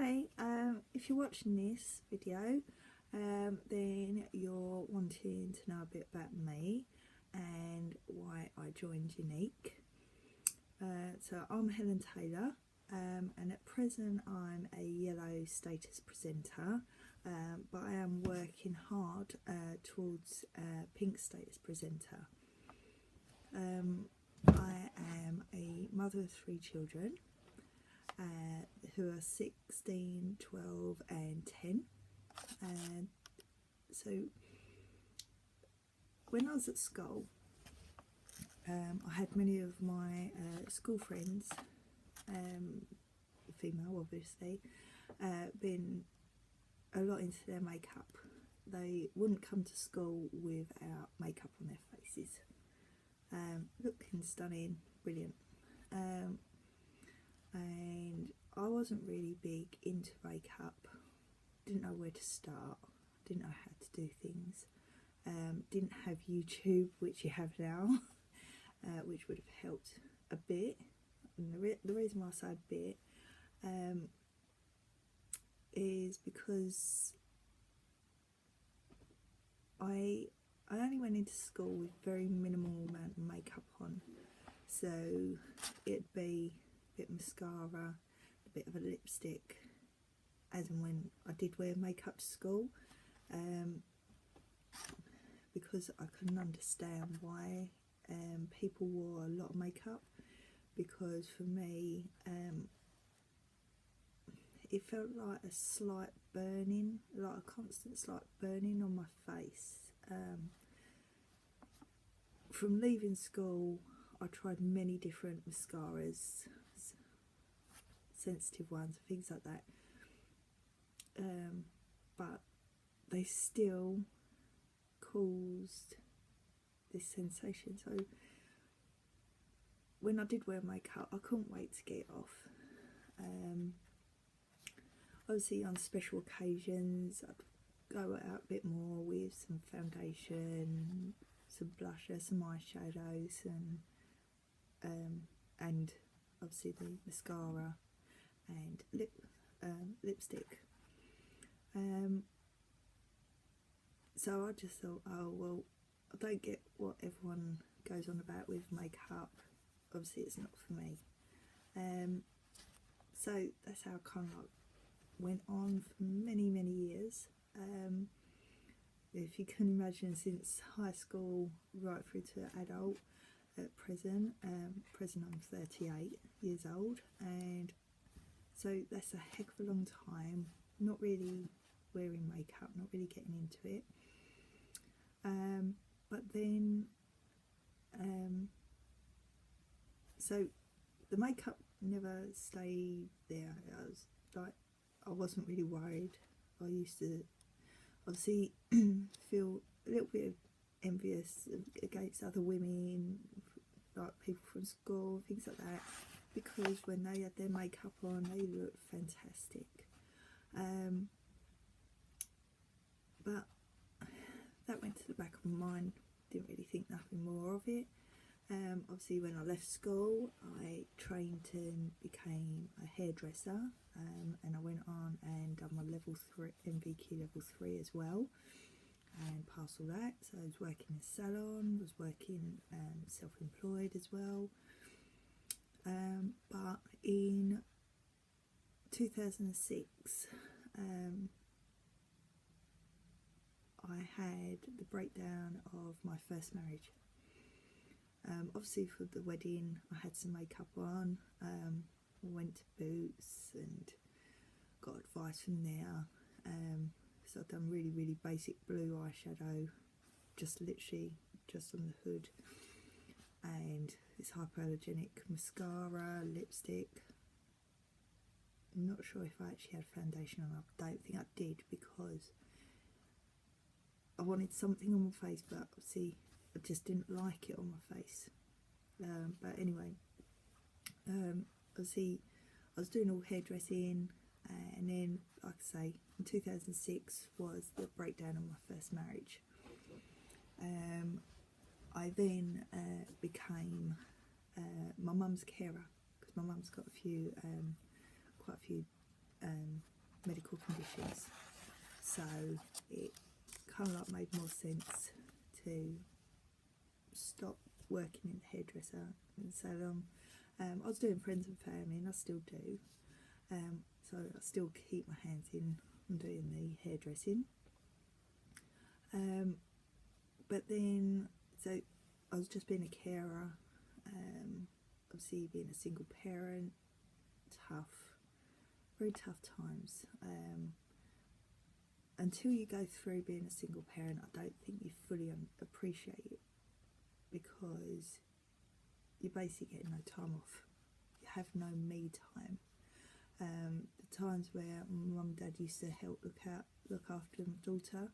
Hi, if you're watching this video, then you're wanting to know a bit about me and why I joined Younique. So I'm Helen Taylor, and at present I'm a yellow status presenter, but I am working hard towards pink status presenter. I am a mother of 3 children. Who are 16, 12 and 10. And so when I was at school, I had many of my school friends, female obviously, been a lot into their makeup. They wouldn't come to school without makeup on their faces. Looking stunning, brilliant. And I wasn't really big into makeup, didn't know where to start, didn't know how to do things, didn't have YouTube, which you have now, which would have helped a bit. And the reason why I say a bit is because I only went into school with very minimal amount of makeup on, so it'd be a bit of mascara, a bit of a lipstick, as and when I did wear makeup to school, because I couldn't understand why people wore a lot of makeup, because for me it felt like a slight burning, like a constant slight burning on my face. From leaving school I tried many different mascaras, sensitive ones, things like that, but they still caused this sensation. So when I did wear makeup, I couldn't wait to get it off. Obviously on special occasions I'd go out a bit more with some foundation, some blusher, some eyeshadows, and obviously the mascara and lipstick. So I just thought, oh well, I don't get what everyone goes on about with makeup, obviously it's not for me. So that's how I kind of like went on for many years. If you can imagine, since high school right through to adult. At present, I'm 38 years old, and so that's a heck of a long time not really wearing makeup, not really getting into it. But then so the makeup never stayed there. I wasn't really worried. I used to obviously feel a little bit envious against other women, like people from school, things like that, because when they had their makeup on they looked fantastic. But that went to the back of my mind, didn't really think nothing more of it. Obviously when I left school I trained and became a hairdresser, and I went on and done my level 3 MVQ level 3 as well, and passed all that. So I was working in a salon, was working self-employed as well. But in 2006 I had the breakdown of my first marriage. Obviously for the wedding I had some makeup on, went to Boots and got advice from there. So I've done really basic blue eyeshadow, just literally just on the hood, and this hypoallergenic mascara, lipstick. I'm not sure if I actually had foundation on. I don't think I did, because I wanted something on my face, but obviously I just didn't like it on my face. But anyway, obviously I was doing all hairdressing, and then, like I say, in 2006 was the breakdown of my first marriage. I then became my mum's carer, because my mum's got quite a few lashes, so it kind of like made more sense to stop working in the hairdresser and salon. I was doing friends and family, and I still do, so I still keep my hands in on doing the hairdressing. But then, so I was just being a carer, obviously being a single parent, tough, very tough times. Until you go through being a single parent, I don't think you fully appreciate it, because you basically get no time off. You have no me time. The times where mum and dad used to help look after my daughter,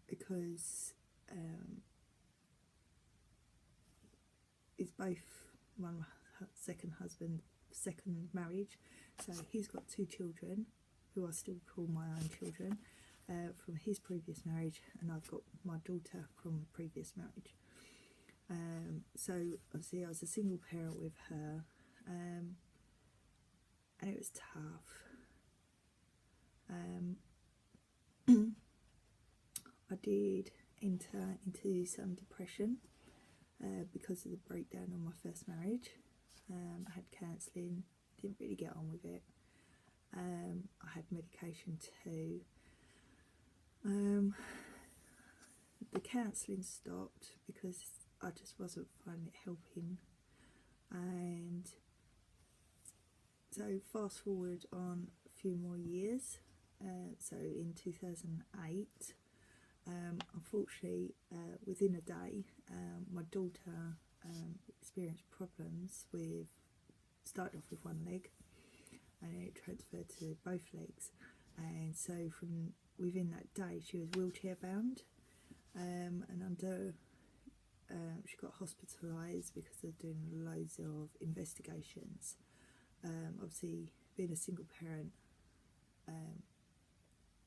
because it's both my second marriage, so he's got 2 children who I still call my own children from his previous marriage, and I've got my daughter from a previous marriage. So obviously I was a single parent with her, and it was tough. I did enter into some depression because of the breakdown of my first marriage. I had counselling, didn't really get on with it. I had medication too. The counselling stopped because I just wasn't finding it helping, and so fast forward on a few more years, so in 2008, unfortunately, within a day, my daughter experienced problems with, started off with one leg and it transferred to both legs, and so from within that day she was wheelchair bound, and under she got hospitalised because they're doing loads of investigations. Obviously being a single parent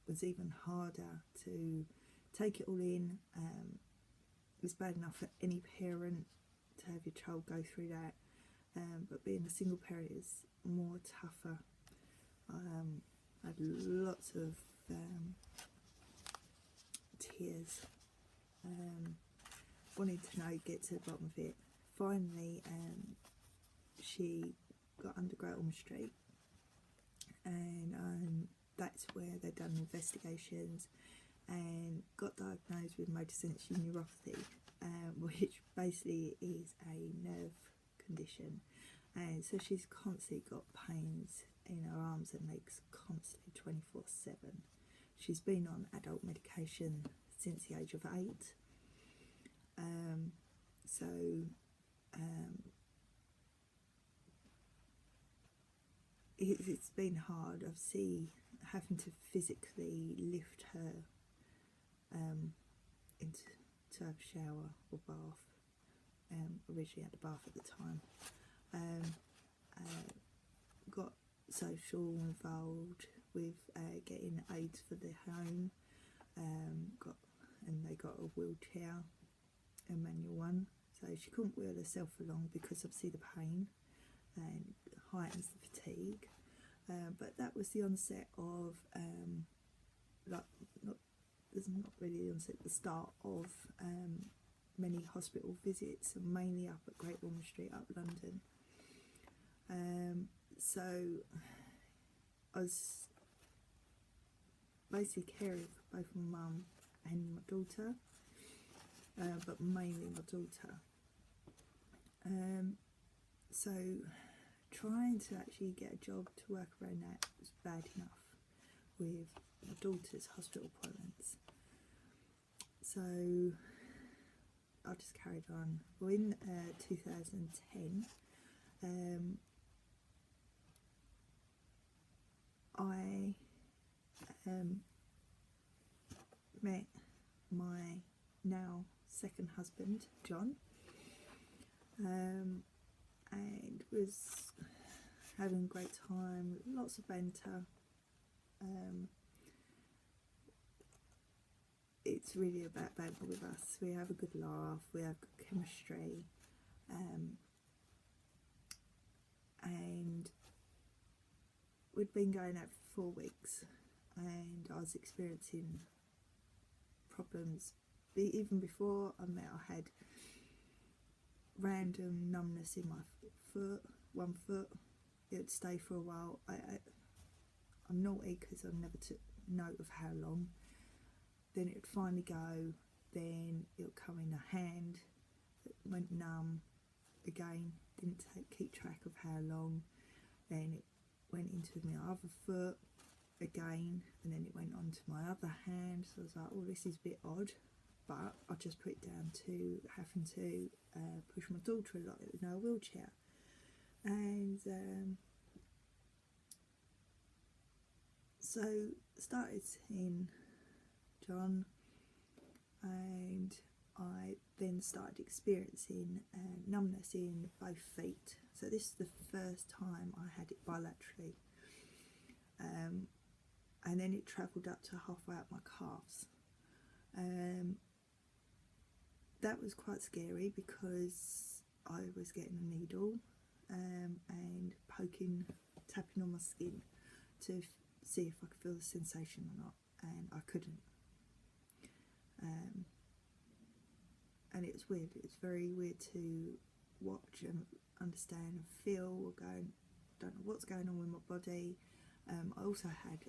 was even harder to take it all in. It was bad enough for any parent to have your child go through that, but being a single parent is more tougher. I had lots of tears, wanting to know, get to the bottom of it. Finally, she got underground on the street, and that's where they'd done investigations and got diagnosed with motor sensory neuropathy, which basically is a nerve condition, and so she's constantly got pains in her arms and legs, constantly 24/7. She's been on adult medication since the age of 8. It's been hard, obviously, having to physically lift her into a shower or bath. Originally had a bath at the time. Got social involved with getting aids for the home. And they got a wheelchair, a manual one, so she couldn't wheel herself along because obviously the pain and heightens the fatigue. But that was the onset of not really the onset, the start of many hospital visits, and mainly up at Great Ormond Street, up London. So I was basically caring for both my mum and my daughter, but mainly my daughter. So trying to actually get a job to work around that was bad enough with my daughter's hospital appointments. So I just carried on. Well, in 2010, I met my now second husband, John, and was having a great time, lots of banter. It's really about banter with us. We have a good laugh, we have good chemistry, and we'd been going out for 4 weeks and I was experiencing problems. Even before I met, I had random numbness in my foot, one foot. It would stay for a while. I'm naughty because I never took note of how long. Then it would finally go, then it would come in a hand that went numb again, didn't keep track of how long. Then it went into my other foot again, and then it went onto my other hand. So I was like, oh, this is a bit odd, but I just put it down to having to push my daughter a lot in her wheelchair. And so started seeing John, and I then started experiencing numbness in both feet. So this is the first time I had it bilaterally, and then it travelled up to halfway up my calves. That was quite scary because I was getting a needle and tapping on my skin to see if I could feel the sensation or not, and I couldn't. And it was weird. It was very weird to watch and understand and feel, don't know what's going on with my body. I also had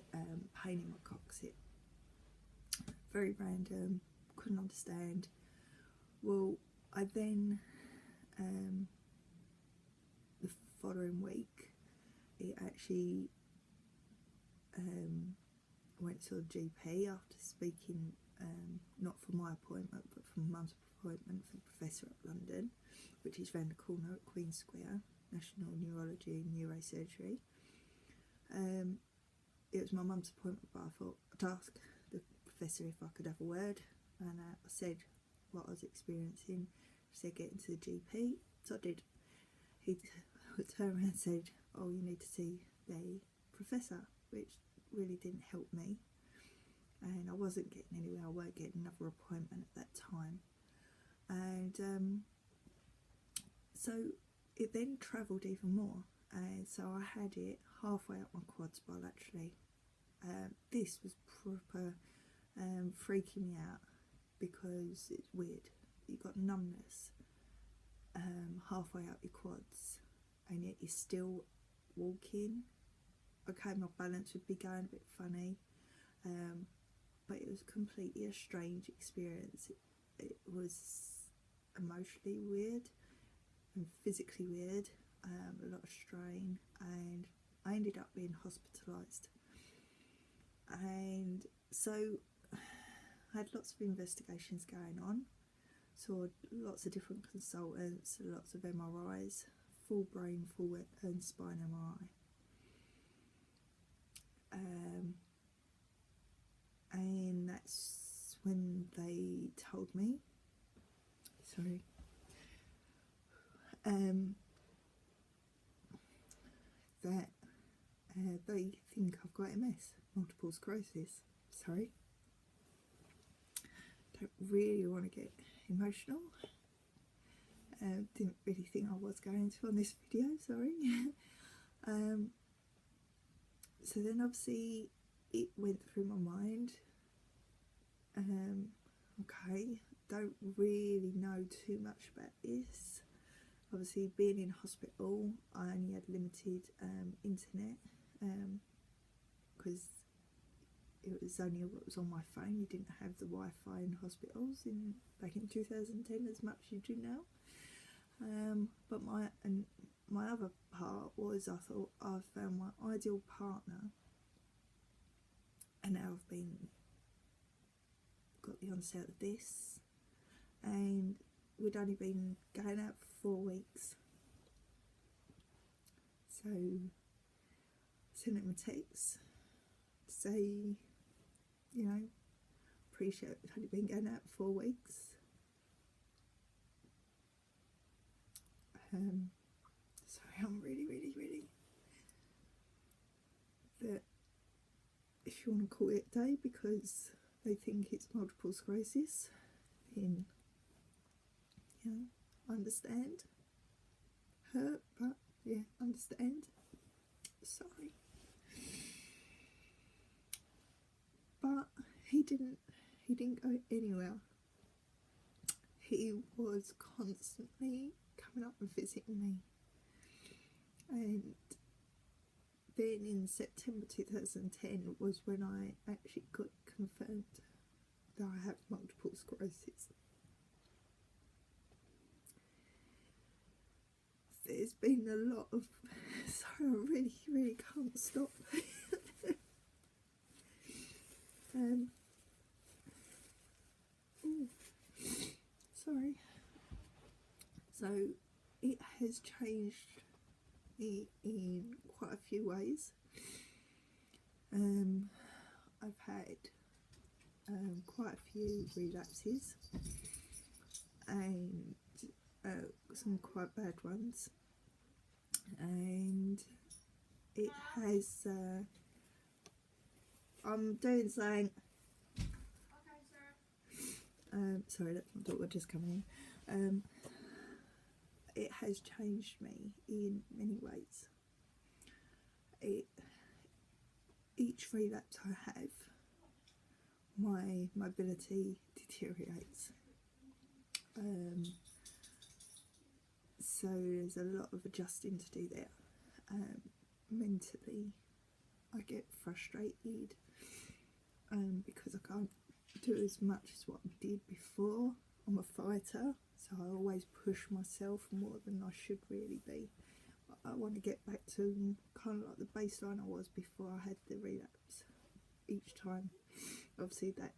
pain in my coccyx. Very random, couldn't understand. Well, I then, the following week, it actually went to a GP after speaking, not for my appointment, but from Mum's appointment for the Professor at London, which is round the corner at Queen Square, National Neurology and Neurosurgery. It was my mum's appointment, but I thought I'd ask the professor if I could have a word, and I said what I was experiencing. She said get into the GP, so I did. He turned around and said, oh, you need to see the professor, which really didn't help me, and I wasn't getting anywhere. I weren't getting another appointment at that time, and so it then travelled even more, and so I had it halfway up my quads bilaterally. This was proper freaking me out because it's weird. You've got numbness halfway up your quads, and yet you're still walking. Okay, my balance would be going a bit funny, but it was completely a strange experience. It was emotionally weird and physically weird, a lot of strain, and I ended up being hospitalised. And so I had lots of investigations going on, saw lots of different consultants, lots of MRIs, full brain, full and spine MRI. And that's when they told me, sorry, that they think I've got MS, multiple sclerosis. Sorry, don't really want to get emotional. Didn't really think I was going to on this video, sorry. So then obviously it went through my mind. Okay, don't really know too much about this. Obviously being in hospital, I only had limited internet, because it was only what was on my phone. You didn't have the Wi-Fi in hospitals back in 2010 as much as you do now. But my other part was, I thought I've found my ideal partner, and now I've got the onset of this, and we'd only been going out for 4 weeks. So sent him a text to say, you know, appreciate we've only been going out for 4 weeks. Sorry, I'm really that if you want to call it a day because they think it's multiple sclerosis, then, you know, I understand. Hurt, but yeah, understand. Sorry. he didn't go anywhere. He was constantly coming up and visiting me, and then in September 2010 was when I actually got confirmed that I have multiple sclerosis. There's been a lot of, sorry, I really can't stop. Ooh, sorry. So it has changed me in quite a few ways. I've had quite a few relapses and some quite bad ones, and it has I'm doing something. Okay, sir. Sorry, that's my daughter just coming in. It has changed me in many ways. Each relapse I have, my mobility deteriorates. So there's a lot of adjusting to do there. Mentally, I get frustrated because I can't do as much as what I did before. I'm a fighter, so I always push myself more than I should really be. I want to get back to kind of like the baseline I was before I had the relapse each time. Obviously that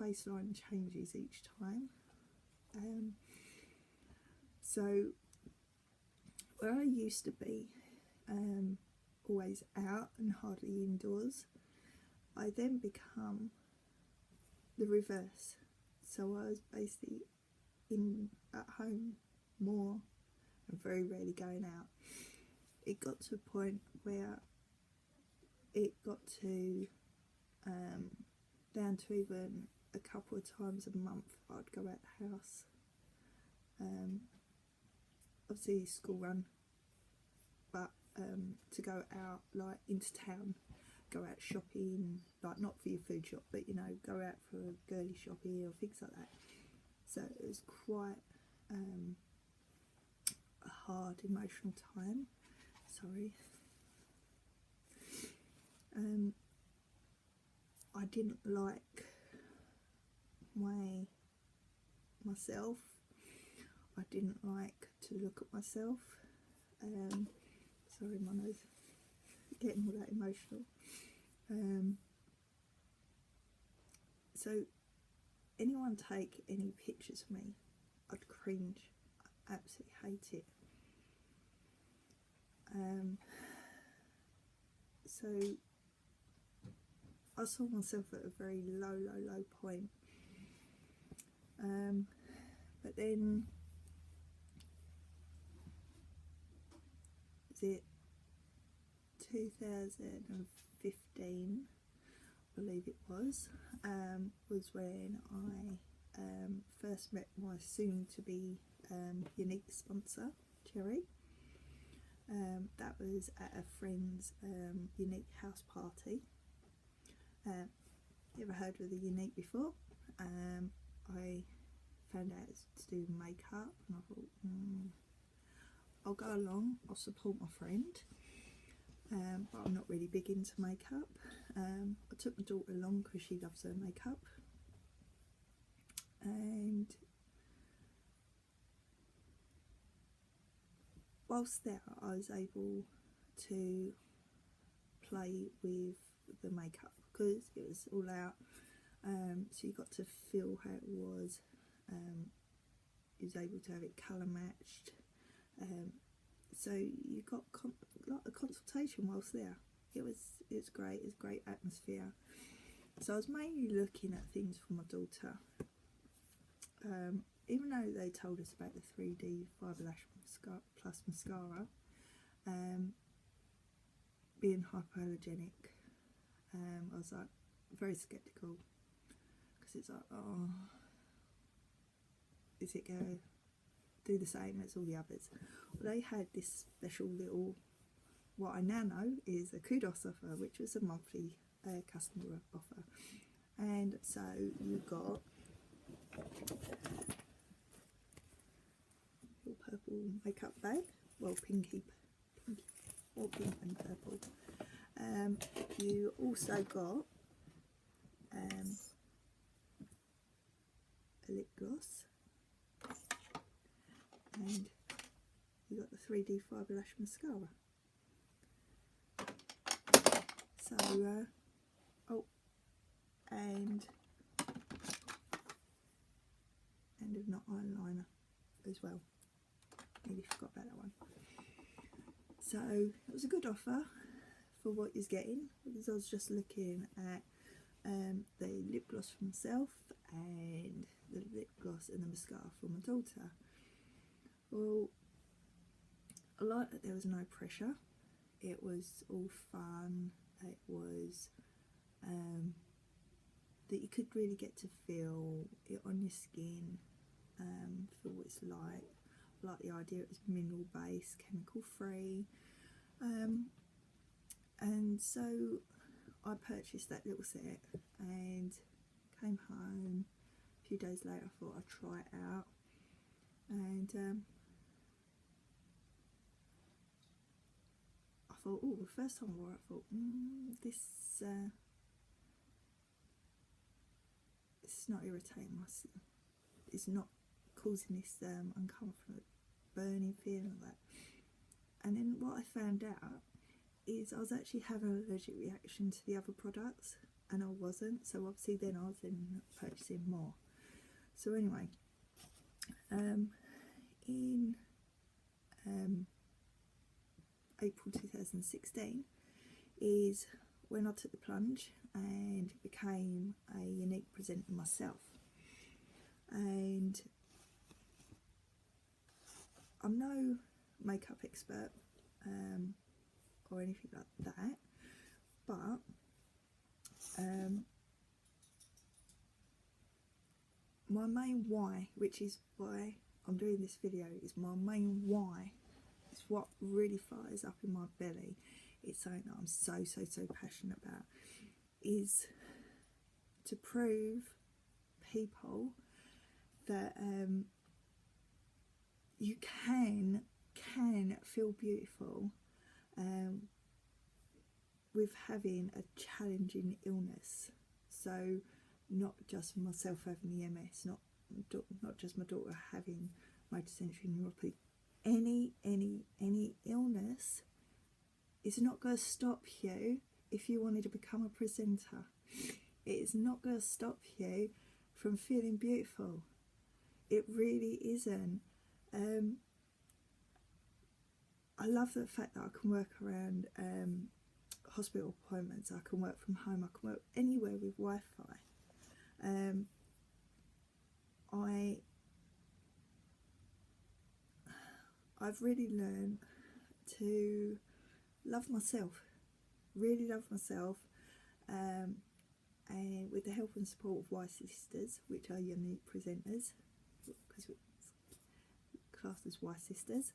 baseline changes each time. So where I used to be always out and hardly indoors, I then become the reverse. So I was basically at home more and very rarely going out. It got to a point where it got to down to even a couple of times a month I'd go out the house. Obviously school run, but to go out like into town, go out shopping, like not for your food shop, but you know, go out for a girly shopping or things like that. So it was quite a hard emotional time. Sorry. I didn't like myself. I didn't like to look at myself. Sorry, my nose, getting all that emotional. So anyone take any pictures of me, I'd cringe. I absolutely hate it. So I saw myself at a very low point. But then, is it 2015, I believe it was when I first met my soon-to-be Younique sponsor, Cherry. That was at a friend's Younique house party. You ever heard of the Younique before? I found out it's to do makeup, and I thought, I'll go along, I'll support my friend, but I'm not really big into makeup. I took my daughter along because she loves her makeup, and whilst there I was able to play with the makeup because it was all out, so you got to feel how it was. You was able to have it colour matched, so you got like a consultation whilst there. It was great. It was great atmosphere. So I was mainly looking at things for my daughter. Even though they told us about the 3D Fibre Lash Plus mascara, being hypoallergenic, I was like very sceptical because it's like, oh, is it going to do the same as all the others? Well, they had this special little, what I now know is a kudos offer, which was a monthly customer offer, And so you got your purple makeup bag, well pinky or pink and purple. You also got a lip gloss, and you got the 3D Fibre Lash Mascara. So, oh, and a not eyeliner as well. Maybe forgot about that one. So it was a good offer for what you're getting, because I was just looking at the lip gloss for myself and the lip gloss and the mascara for my daughter. Well, I like that there was no pressure. It was all fun. It was that you could really get to feel it on your skin, feel what it's like. I like the idea it was mineral based, chemical free, and so I purchased that little set and came home. A few days later I thought I'd try it out, and I thought, oh, the first time I wore it I thought, this is not irritating my skin, it's not causing this uncomfortable burning feeling like that. And then what I found out is I was actually having an allergic reaction to the other products, and I wasn't, so obviously then I was then purchasing more. So anyway, in April 2016 is when I took the plunge and became a Younique presenter myself. And I'm no makeup expert or anything like that, but my main why, which is why I'm doing this video, is my main why. It's what really fires up in my belly. It's something that I'm so passionate about, is to prove people that you can feel beautiful with having a challenging illness. So not just myself having the MS, not just my daughter having motor sensory neuropathy. Any illness is not going to stop you if you wanted to become a presenter. It is not going to stop you from feeling beautiful. It really isn't. I love the fact that I can work around hospital appointments. I can work from home. I can work anywhere with Wi-Fi. I've really learned to love myself, really love myself, and with the help and support of Y Sisters, which are Younique presenters, because we're classed as Y Sisters.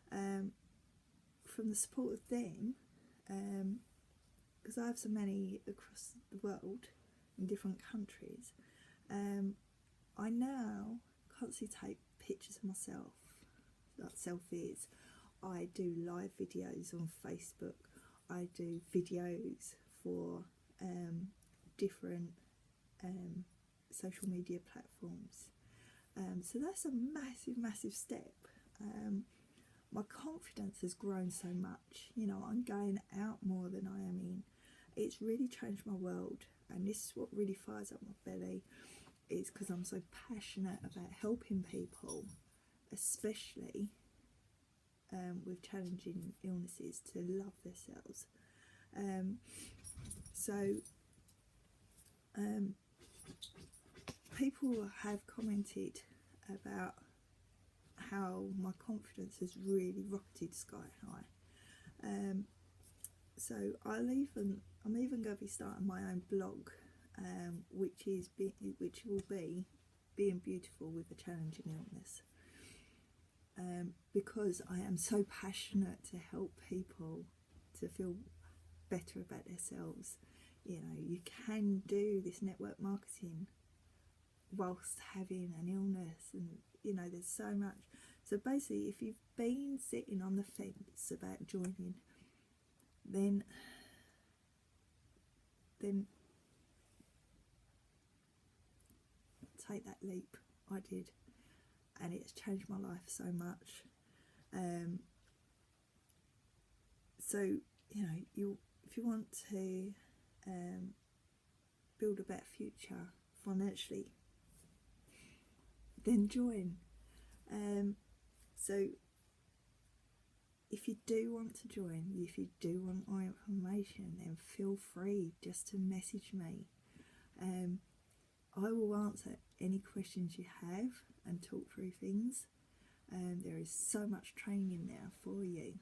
From the support of them, because I have so many across the world in different countries, I now constantly take pictures of myself, like selfies. I do live videos on Facebook. I do videos for different social media platforms. So that's a massive step. My confidence has grown so much. You know, I'm going out more than I am in. It's really changed my world, and this is what really fires up my belly, is because I'm so passionate about helping people, especially with challenging illnesses, to love themselves. People have commented about how my confidence has really rocketed sky high. So I'm even going to be starting my own blog, which will be being beautiful with a challenging illness, because I am so passionate to help people to feel better about themselves. you know, you can do this network marketing whilst having an illness, and you know, there's so much. So basically, if you've been sitting on the fence about joining, then take that leap. I did, and it's changed my life so much. So you know, if you want to build a better future financially, then join. So if you do want to join, if you do want more information, then feel free just to message me. I will answer any questions you have and talk through things. There is so much training there for you.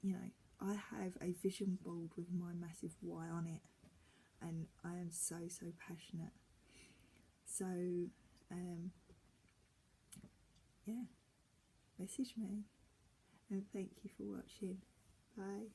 You know, I have a vision board with my massive why on it, and I am so passionate. So yeah, message me, and thank you for watching. Bye.